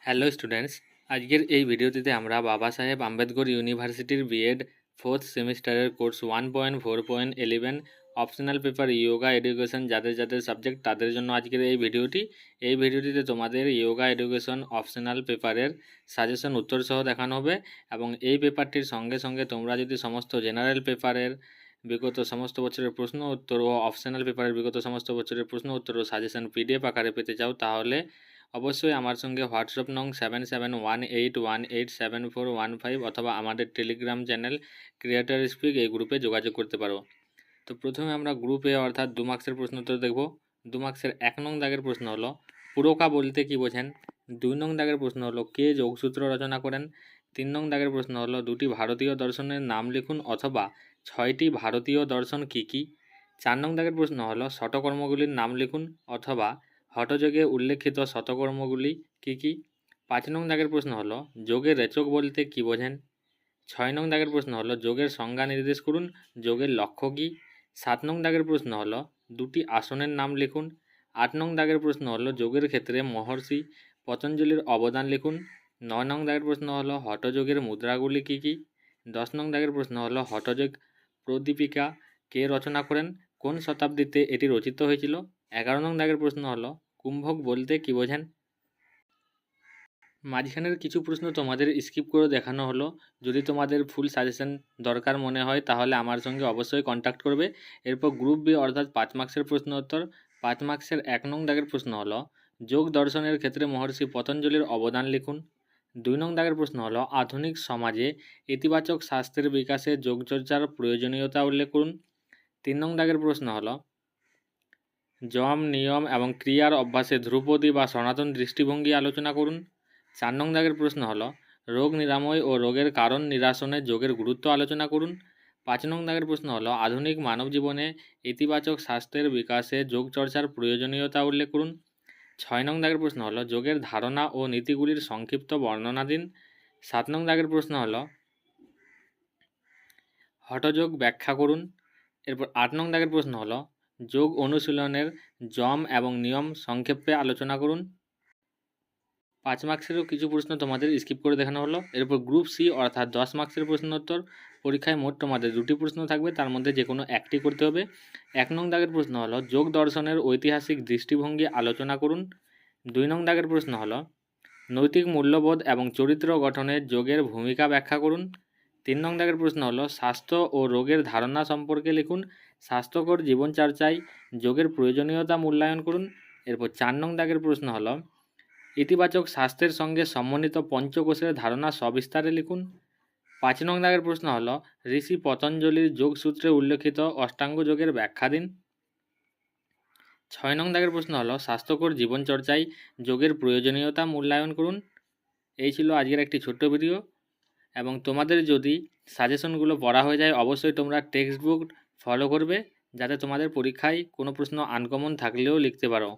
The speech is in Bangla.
হ্যালো স্টুডেন্টস, আজকের এই ভিডিওটিতে আমরা বাবা সাহেব আম্বেদকর ইউনিভার্সিটির বিএড 4th সেমিস্টারের course 1.4.11 optional paper yoga education যাদের যাদের সাবজেক্ট তাদের জন্য আজকের এই ভিডিওটিতে তোমাদের ইয়োগা এডুকেশন অপশনাল পেপারের সাজেশন উত্তর সহ দেখানো হবে এবং এই পেপারটির সঙ্গে সঙ্গে তোমরা যদি সমস্ত জেনারেল পেপারের বিগত সমস্ত বছরের প্রশ্ন উত্তর ও অপশনাল পেপারের বিগত সমস্ত বছরের প্রশ্ন উত্তর ও সাজেশন পিডিএফ আকারে পেতে চাও তাহলে অবশ্যই আমার সঙ্গে হোয়াটসঅ্যাপ নং 7718187415 অথবা আমাদের টেলিগ্রাম চ্যানেল ক্রিয়েটর স্পিক এই গ্রুপে যোগাযোগ করতে পারো। তো প্রথমে আমরা গ্রুপ এ অর্থাৎ 2 মার্কসের প্রশ্ন উত্তর দেখব। 2 মার্কসের 1 নং দাগের প্রশ্ন হলো পুরোকা বলতে কি বোঝেন। 2 নং দাগের প্রশ্ন হলো কে যোগসূত্র রচনা করেন। 3 নং দাগের প্রশ্ন হলো দুটি ভারতীয় দর্শনের নাম লিখুন অথবা 6টি ভারতীয় দর্শন কি কি। 4 নং দাগের প্রশ্ন হলো শতকর্মগুলির নাম লিখুন অথবা হঠযোগে উল্লেখিত শতকর্মগুলি কি কি। 5 নং দাগের প্রশ্ন হলো যোগের রেচক বলতে কি বোঝেন। 6 নং দাগের প্রশ্ন হলো যোগের সংজ্ঞা নির্দেশ করুন, যোগের লক্ষ্য কী। 7 নং দাগের প্রশ্ন হলো দুটি আসনের নাম লিখুন। 8 নং দাগের প্রশ্ন হলো যোগের ক্ষেত্রে মহর্ষি পতঞ্জলির অবদান লিখুন। 9 নং দাগের প্রশ্ন হলো হঠযোগের মুদ্রাগুলি কী কী। 10 নং দাগের প্রশ্ন হলো হঠযোগ প্রদীপিকা কে রচনা করেন, কোন শতাব্দীতে এটি রচিত হয়েছিল। 11 নং দাগের প্রশ্ন হলো কুম্ভক বলতে কি বোঝেন। মাঝখানের কিছু প্রশ্ন তোমাদের স্কিপ করে দেখানো হলো। যদি তোমাদের ফুল সাজেশন দরকার মনে হয় তাহলে আমার সঙ্গে অবশ্যই কন্ট্যাক্ট করবে। এরপর গ্রুপ বি অর্থাৎ 5 মার্কসের প্রশ্ন উত্তর। 5 মার্কসের 1 নং দাগের প্রশ্ন হলো যোগ দর্শনের ক্ষেত্রে মহর্ষি পতঞ্জলির অবদান লিখুন। 2 নং দাগের প্রশ্ন হলো আধুনিক সমাজে ইতিবাচক স্বাস্থ্যের বিকাশে যোগচর্চার প্রয়োজনীয়তা উল্লেখ করুন। 3 নং দাগের প্রশ্ন হলো যম নিয়ম এবং ক্রিয়ার অভ্যাসে ধ্রুপদী বা সনাতন দৃষ্টিভঙ্গি আলোচনা করুন। 4 নং দাগের প্রশ্ন হলো রোগ নিরাময় ও রোগের কারণ নিরাসনে যোগের গুরুত্ব আলোচনা করুন। 5 নং দাগের প্রশ্ন হলো আধুনিক মানব জীবনে ইতিবাচক স্বাস্থ্যের বিকাশে যোগ চর্চার প্রয়োজনীয়তা উল্লেখ করুন। 6 নং দাগের প্রশ্ন হলো যোগের ধারণা ও নীতিগুলির সংক্ষিপ্ত বর্ণনা দিন। 7 নং দাগের প্রশ্ন হলো হঠযোগ ব্যাখ্যা করুন। এরপর 8 নং দাগের প্রশ্ন হলো যোগ অনুশীলনের যম এবং নিয়ম সংক্ষেপে আলোচনা করুন। 5 মার্কসেরও কিছু প্রশ্ন তোমাদের স্কিপ করে দেখানো হলো। এরপর গ্রুপ সি অর্থাৎ 10 মার্কসের প্রশ্ন উত্তর। পরীক্ষায় মোট তোমাদের 2টি প্রশ্ন থাকবে, তার মধ্যে যে কোনো একটি করতে হবে। 1 নং দাগের প্রশ্ন হলো যোগ দর্শনের ঐতিহাসিক দৃষ্টিভঙ্গি আলোচনা করুন। 2 নং দাগের প্রশ্ন হলো নৈতিক মূল্যবোধ এবং চরিত্র গঠনে যোগের ভূমিকা ব্যাখ্যা করুন। 3 নং দাগের প্রশ্ন হলো স্বাস্থ্য ও রোগের ধারণা সম্পর্কে লিখুন। স্বাস্থ্যকর জীবনচর্চায় যোগের প্রয়োজনীয়তা মূল্যায়ন করুন। এরপর 4 নং দাগের প্রশ্ন হলো ইতিবাচক স্বাস্থ্যের সঙ্গে সমন্বিত পঞ্চকোষের ধারণা সবিস্তারে লিখুন। 5 নং দাগের প্রশ্ন হলো ঋষি পতঞ্জলির যোগসূত্রে উল্লেখিত অষ্টাঙ্গ যোগের ব্যাখ্যা দিন। 6 নং দাগের প্রশ্ন হলো স্বাস্থ্যকর জীবনচর্চায় যোগের প্রয়োজনীয়তা মূল্যায়ন করুন। এই ছিল আজকের একটি ছোট্ট ভিডিও এবং তোমাদের যদি সাজেশনগুলো পড়া হয়ে যায় অবশ্যই তোমরা টেক্সট বুক ফলো করবে যাতে তোমাদের পরীক্ষায় কোনো প্রশ্ন আনকমন থাকলেও লিখতে পারো।